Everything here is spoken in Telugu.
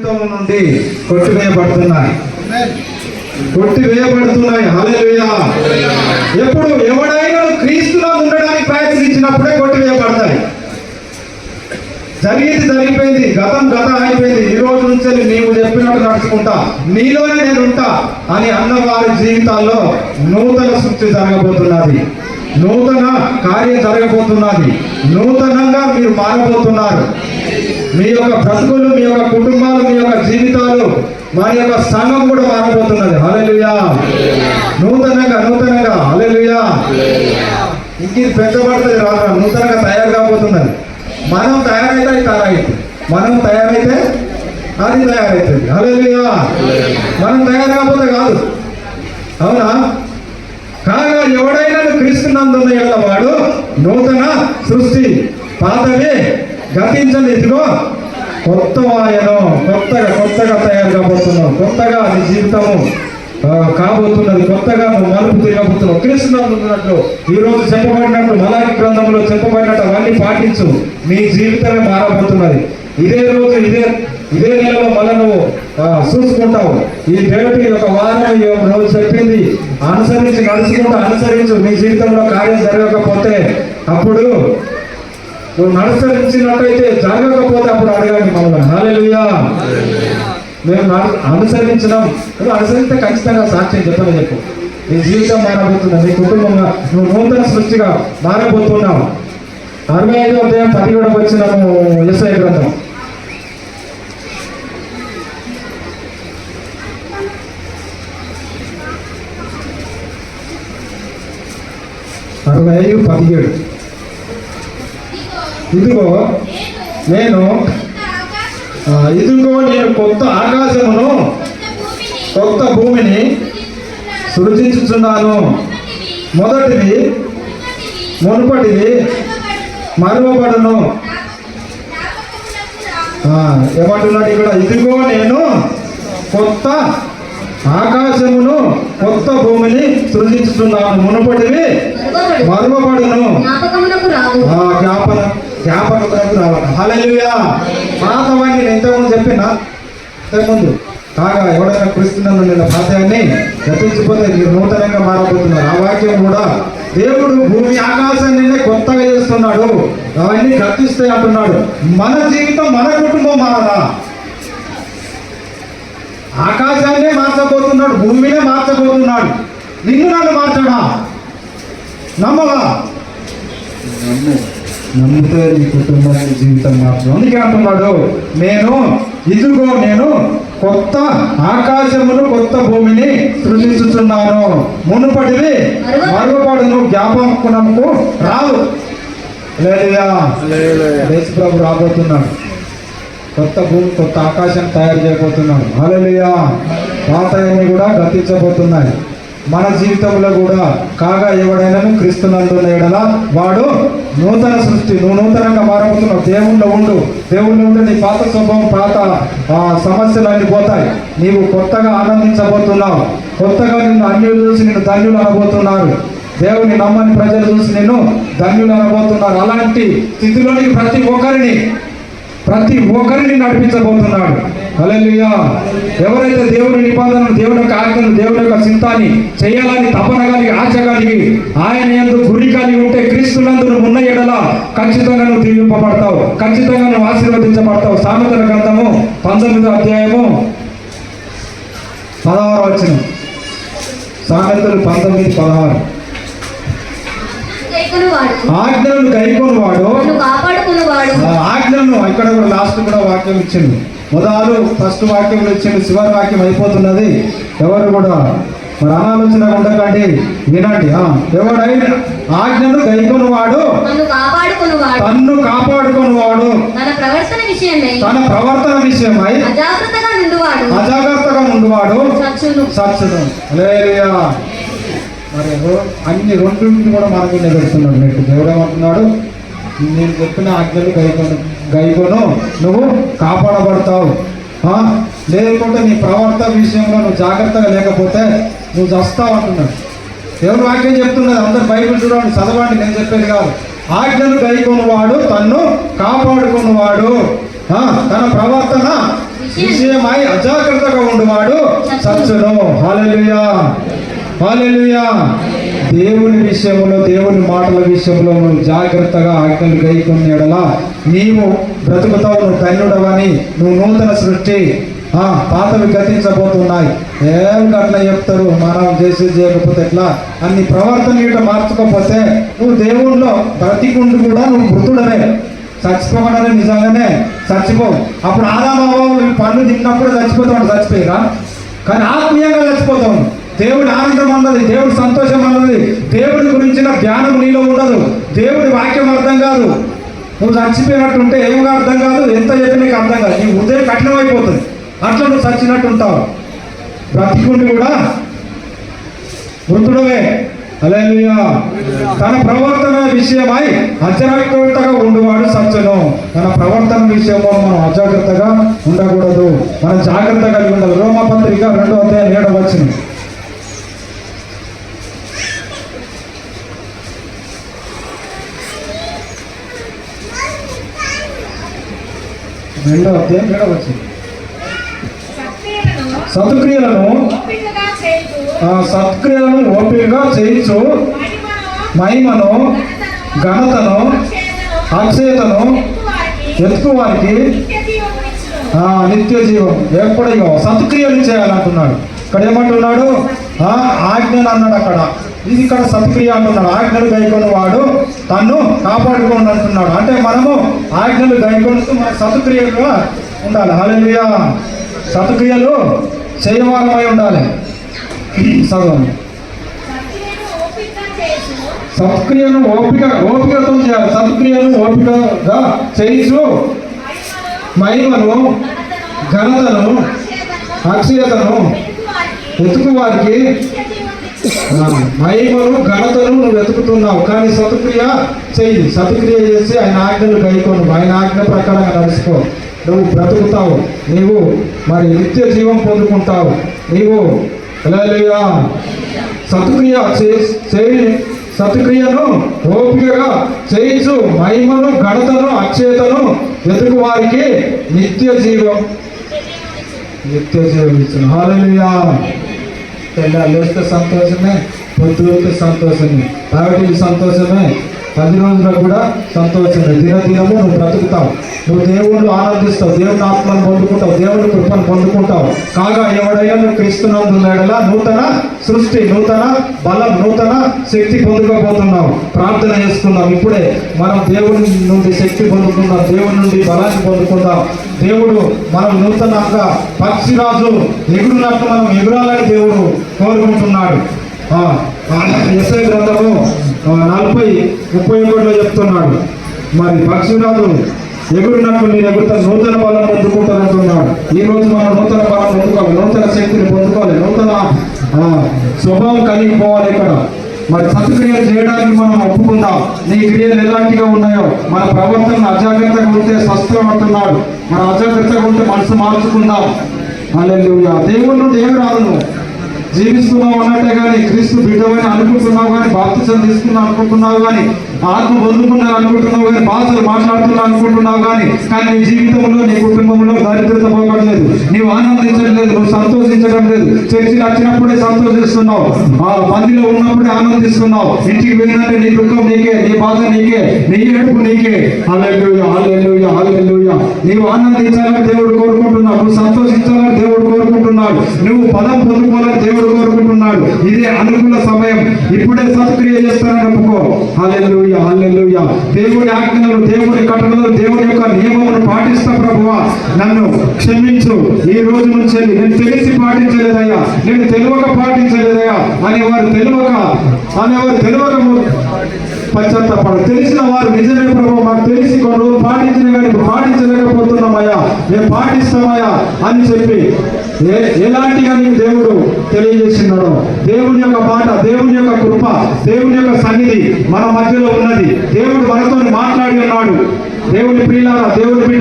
నుండి కొట్టివేయబడుతున్నాయి. హల్లెలూయా. ఎప్పుడు ఎవడైనా క్రీస్తులో ఉండడానికి ప్రయత్నించినప్పుడే కొట్టివేయబడతాయి. జరిగిపోయింది, గతం అయిపోయింది, ఈ రోజు నుంచి నీవు చెప్పినట్టు నడుచుకుంటా, నీలోనే నేను ఉంటా అని అన్న వారి జీవితాల్లో నూతన సృష్టి జరగబోతున్నది, నూతన కార్యం జరగబోతున్నది, నూతనంగా మీరు మారబోతున్నారు. మీ యొక్క బ్రతుకులు, మీ యొక్క కుటుంబాలు, మీ యొక్క జీవితాలు, మన యొక్క సంఘం కూడా మారబోతున్నది. హల్లెలూయా. నూతనంగా హల్లెలూయా. ఇంక పెంచబడుతుంది, రాదు, నూతనంగా తయారు కాబోతున్నది. మనం తయారైతే అది తయారైతుంది. హల్లెలూయా. మనం తయారు కాకపోతే కాదు, అవునా? కాగా ఎవడైనా క్రీస్తునందున్న యెడల వాడు నూతన సృష్టి, పాతవే గతించని, ఇదిగో కొత్తవాయను, కొత్తగా తయారు కాబోతున్నావు. కొత్తగా నీ జీవితము కాబోతున్నది, కొత్తగా నువ్వు మలుపు తిరగబోతున్నావు. క్రీస్తునందున్నట్లు ఈ రోజు చెప్పబడినట్లు, మలాకి గ్రంథంలో చెప్పబడినట్టు అవన్నీ పాటించు, నీ జీవితమే మారబోతున్నది. ఇదే రోజు ఇదే నెలలో మళ్ళీ నువ్వు చూసుకుంటావు. ఈ దేవుడికి ఒక వారం రోజు చెప్పింది అనుసరించు. నీ జీవితంలో కార్యం జరగకపోతే అప్పుడు నువ్వు అనుసరించినట్టయితే, జరగకపోతే అప్పుడు అడగండి మమ్మల్ని. హల్లెలూయా. మేము అనుసరించినాం, నువ్వు అనుసరిస్తే ఖచ్చితంగా సాక్ష్యం చెప్పు. నీ జీవితం మారబోతున్నా, నీ కుటుంబంగా నువ్వు నూతన సృష్టిగా మారబోతున్నావు. 65వ అధ్యాయం 17వ వచనము యెషయా గ్రంథం. 65:17. ఇదిగో నేను కొత్త ఆకాశమును కొత్త భూమిని సృజించుచున్నాను, మొదటిది మునుపటిది మరువబడును. ఏమంటున్నాడు ఇక్కడ? ఇదిగో నేను కొత్త ఆకాశమును కొత్త భూమిని సృజించుతున్నాను, మునుపటివి మరువబడును, జ్ఞాపకములకు రావాలి. హల్లెలూయా. పాతవాన్ని నేను ఇంతకుముందు చెప్పినా, ఇంతకుముందు కాగా ఎవడైనా క్రీస్తునందు నిన్న పాతాన్ని గతించిపోతే మీరు నూతనంగా మారబోతున్నారు. ఆ వాక్యం కూడా దేవుడు భూమి ఆకాశాన్ని కొత్తగా చేస్తున్నాడు, అవన్నీ గతిస్తాయి అంటున్నాడు. మన జీవితం, మన కుటుంబం మారదా? ఆకాశాన్నే మార్చబోతున్నాడు, భూమినే మార్చబోతున్నాడు. నిన్ను నన్ను మార్చడా? నమ్మవా? నమ్మితే నీ కుటుంబాన్ని జీవితం మార్చడం. అందుకే అంటున్నాడు, ఇదిగో నేను కొత్త ఆకాశమును కొత్త భూమిని సృజించుతున్నాను, మునుపటివి మరువబడును, జ్ఞాపకమునకు రావు. హల్లెలూయా. యేసు ప్రభు రాబోతున్నాడు, కొత్త భూమి కొత్త ఆకాశం తయారు చేయబోతున్నాడు. హల్లెలూయా. పాతయన్ని కూడా గతించబోతున్నాయి. మన జీవితంలో కూడా కాగా ఎవడైనా క్రీస్తునందున్న యెడల వాడు నూతన సృష్టి. నువ్వు నూతనంగా మారబోతున్నావు. దేవుళ్ళో ఉంటే నీ పాత స్వభావం, పాత సమస్యలన్నీ పోతాయి. నీవు కొత్తగా ఆనందించబోతున్నావు. కొత్తగా నిన్ను అన్యులు చూసి నిన్ను ధన్యులు అనబోతున్నారు. దేవుని నమ్మని ప్రజలు చూసి నిన్ను ధన్యులు అనబోతున్నారు. అలాంటి స్థితిలోనికి ప్రతి ఒక్కరిని నడిపించబోతున్నాడు. హల్లెలూయా. ఎవరైతే దేవుని నిబంధనను, దేవుని యొక్క ఆజ్ఞను, దేవుని యొక్క చింతాన్ని చేయాలని తపన కలిగి, ఆశ కలిగి, ఆయన యందు గురి కలిగి ఉంటే, క్రీస్తునందు ఉన్న యెడల ఖచ్చితంగా నువ్వు దీవింపబడతావు, ఖచ్చితంగా నువ్వు ఆశీర్వదించబడతావు. సామెతల గ్రంథము 19వ అధ్యాయము 16వ వచనం. సామెతలు 19:16. ఆజ్ఞలను గైకొనువాడు, ఆజ్ఞలను ఇక్కడ కూడా లాస్ట్ కూడా వాక్యం ఇచ్చింది. ఫస్ట్ వాక్యం ఇచ్చింది, చివరి వాక్యం అయిపోతున్నది. ఎవరు కూడా మరి అనాలోచన ఉండకండి, వినండి. ఎవడైనా ఆజ్ఞను గైకొనువాడు తన్ను కాపాడుకొనువాడు, తన ప్రవర్తన విషయమై అజాగ్రత్తగా నుండువాడు సచ్చును. హల్లెలూయా. మరి అన్ని రెండింటిని కూడా మన మీద పెడుతున్నాడు. నీకు దేవుడు ఏమంటున్నాడు? నేను చెప్పిన ఆజ్ఞలు గైకొను, నువ్వు కాపాడబడతావు. లేకుంటే నీ ప్రవర్తన విషయంలో నువ్వు జాగ్రత్తగా లేకపోతే నువ్వు చస్తావు అంటున్నాడు. దేవుడు వాక్యం చెప్తున్నది. అందరు బైబిల్ చూడండి, చదవండి, నేను చెప్పేది కాదు. ఆజ్ఞలు గైకొనువాడు తన్ను కాపాడుకున్నవాడు, తన ప్రవర్తన విషయమై అజాగ్రత్తగా ఉండువాడు చచ్చును. హల్లెలూయా, హల్లెలూయా. దేవుని విషయంలో, దేవుని మాటల విషయంలో నువ్వు జాగ్రత్తగా ఆజ్ఞలు గైకొని ఎడలా నీవు బ్రతుకుతావు, నువ్వు ధన్యుడవని, నువ్వు నూతన సృష్టి, పాతవి గతించబోతున్నాయి. ఏం అట్లా చెప్తారు, మనం చేయకపోతే ఎట్లా, అన్ని ప్రవర్తన ఇట్లా మార్చుకోకపోతే నువ్వు దేవుణ్ణిలో బ్రతికుండు కూడా నువ్వు మృతుడవే, చచ్చిపోకుండా నిజంగానే చచ్చిపోవు. అప్పుడు ఆదామవ్వలు పనులు తిన్నప్పుడు చచ్చిపోయిరా, కానీ ఆత్మీయంగా చచ్చిపోతావు. దేవుడి ఆనందం అన్నది, దేవుడి సంతోషం అన్నది, దేవుడి గురించిన జ్ఞానం నీలో ఉండదు, దేవుడి వాక్యం అర్థం కాదు. నువ్వు చచ్చిపోయినట్టుంటే ఏమో అర్థం కాదు, ఎంత చెప్పి నీకు అర్థం కాదు, నీ హృదయం కఠినమైపోతుంది. అట్లా నువ్వు చచ్చినట్టు ఉంటావు, బ్రతికుండి కూడా మృతుడవే. హల్లెలూయా. తన ప్రవర్తన విషయమై అజాగ్రత్తగా ఉండువాడు సచ్చును. తన ప్రవర్తన విషయంలో మనం అజాగ్రత్తగా ఉండకూడదు, మనం జాగ్రత్త కలిగి ఉండాలి. రోమపత్రిక 2:7 2:7 సత్క్రియలను ఓపికగా చేయించు మహిమను, ఘనతను, అక్షయతను ఎత్తుకు వారికి నిత్య జీవం. ఎప్పుడో సత్క్రియలు చేయాలంటున్నాడు. ఇక్కడ ఏమంటున్నాడు, ఆజ్ఞలు అన్నాడు అక్కడ, ఇది ఇక్కడ సత్క్రియ అంటున్నాడు. ఆజ్ఞలు గైకొని వాడు తన్ను కాపాడుకోండి అంటున్నాడు. అంటే మనము ఆజ్ఞలు గైకొనుతూ మన సత్క్రియలుగా ఉండాలి. హల్లెలూయా. సత్క్రియలు చేయవారమై ఉండాలి. చదవండి. సత్క్రియను ఓపికతో చేయాలి. సత్క్రియను ఓపికగా చేయించు మహిమను, ఘనతను, అక్షయతను ఎత్తుకు వారికి. మహిమను, ఘనతను నువ్వు వెతుకుతున్నావు, కానీ సత్క్రియ చెయ్యి. సత్క్రియ చేసి ఆయన ఆజ్ఞలు గైకోను, ఆయన ఆజ్ఞ ప్రకారంగా నడుచుకో. నువ్వు బ్రతుకుతావు, నీవు మరి నిత్య జీవం పొందుకుంటావు. నీవు హల్లెలూయా సత్క్రియను ఓపికగా చేయించు మహిమను, ఘనతను, అక్షయతను వెతుకు వారికి నిత్య జీవం ఇచ్చిన. హల్లెలూయా. లేస్తే సంతోషమే, పొద్దులకి సంతోషమే, రావటికి సంతోషమే, 10 రోజులకు కూడా సంతోషమే. దినదినము నువ్వు బ్రతుకుతావు, నువ్వు దేవుళ్ళు ఆనందిస్తావు, దేవుని ఆత్మను పొందుకుంటావు, దేవుని కృపను పొందుకుంటావు. కాగా ఎవడైనా నువ్వు క్రీస్తునందున్నాడలా నూతన సృష్టి, నూతన బలం, నూతన శక్తి పొందుకోబోతున్నావు. ప్రార్థన చేసుకుందాం. ఇప్పుడే మనం దేవుని నుండి శక్తి పొందుకుందాం, దేవుని నుండి బలాన్ని పొందుకుందాం. దేవుడు మనం నూతనంగా పక్షిరాజు ఎగురున్నట్టు మనం ఎగురాలని దేవుడు కోరుకుంటున్నాడు. యెషయా గ్రంథము 40:31 చెప్తున్నాడు, మరి పక్షిరాజు ఎగురున్నట్టు నేను ఎగురుతాను, నూతన బలం పొందుకుంటాను అంటున్నాడు. ఈ రోజు మనం నూతన బలం పొందుకోవాలి, నూతన శక్తిని పొందుకోవాలి, నూతన స్వభావం కలిగిపోవాలి. ఇక్కడ మరి సత్క్రియలు చేయడానికి మనం ఒప్పుకుందాం. నీ క్రియలు ఎలాంటిగా ఉన్నాయో, మన ప్రవర్తన అజాగ్రత్తగా ఉంటే స్వస్థం అంటున్నాడు. మన అజాగ్రత్తగా ఉంటే మనసు మార్చుకుందాం. హల్లెలూయా. దేవుడు నుండి ఏమి రాదు, జీవిస్తున్నావు అన్నట్టే కానీ, క్రీస్తు బిడ్డవని అనుకుంటున్నావు కానీ, బాప్తిసం తీసుకున్నావు అనుకుంటున్నావు కానీ, ఆత్మ పొందుకున్నావు అనుకుంటున్నావు కానీ, భాషలు మాట్లాడుతున్నావు అనుకుంటున్నావు కానీ నీ జీవితంలో, నీ కుటుంబంలో దరిద్రత పోగట్లేదు, నీవు ఆనందించట్లేదు, నువ్వు సంతోషించడం లేదు. చర్చికి వచ్చినప్పుడే సంతోషిస్తున్నావు, మందిలో ఉన్నప్పుడే ఆనందిస్తున్నావు, ఇంటికి వెళ్ళినట్టే నీ దుఃఖం నీకే, నీ బాధ నీకే, నీ ఏడుపు నీకే. హల్లెలూయా, హల్లెలూయా, హల్లెలూయా. నీవు ఆనందించాలని దేవుడు కోరుకుంటున్నాడు, నువ్వు సంతోషించాలని దేవుడు కోరుకుంటున్నాడు, నువ్వు బలం పొందుకోవాలని దేవుడు కోరుకుంటున్నాడు. ఇదే అనుకూల సమయం, ఇప్పుడే సత్క్రియ చేస్తానని ఒప్పుకో. హల్లెలూయా, హల్లెలూయా. దేవుడి ఆజ్ఞలు, దేవుడి కట్టడలు, దేవుడి యొక్క నియమమును పాటిస్తా ప్రభువా, నన్ను క్షమించు. ఈ రోజు నుంచి నేను తెలిసి పాటించలేదయ్యా, నేను తెలియక పాటించలేదయ్యా అనేవారు తెలియక పశ్చాత్తాపడు. తెలిసిన వారు నిజమే ప్రభు, మాకు తెలిసి కొన్ని రోజులు పాటించిన కానీ పాటించలేకపోతున్నామయ్యా, మేము పాటిస్తామయ్యా అని చెప్పి ఎలాంటిగా నీకు దేవుడు తెలియజేసినాడు. దేవుని యొక్క మాట, దేవుని యొక్క కృప, దేవుని యొక్క సన్నిధి మన మధ్యలో ఉన్నది. దేవుడు మనతో మాట్లాడి ఉన్నాడు. దేవుని ప్రియులారా, దేవుని